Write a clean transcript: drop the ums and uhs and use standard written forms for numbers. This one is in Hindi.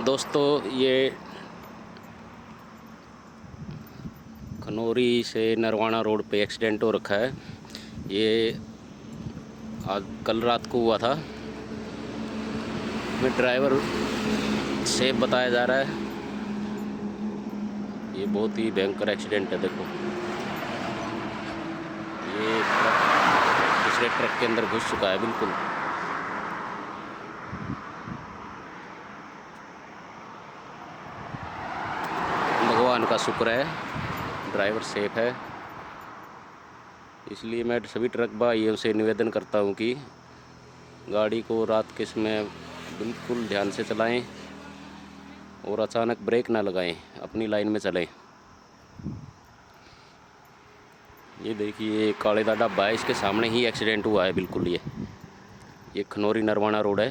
दोस्तों ये खनौरी से नरवाना रोड पे एक्सीडेंट हो रखा है। ये आज कल रात को हुआ था। में ड्राइवर सेफ बताया जा रहा है। ये बहुत ही भयंकर एक्सीडेंट है। देखो ये ट्रक दूसरे ट्रक के अंदर घुस चुका है बिल्कुल। भगवान का शुक्र है ड्राइवर सेफ है। इसलिए मैं सभी ट्रक भाइयों से निवेदन करता हूं कि गाड़ी को रात के समय बिल्कुल ध्यान से चलाएं और अचानक ब्रेक ना लगाएं, अपनी लाइन में चलें। ये देखिए कालेदा ढाबा है, इसके सामने ही एक्सीडेंट हुआ है बिल्कुल। ये खनौरी नरवाना रोड है।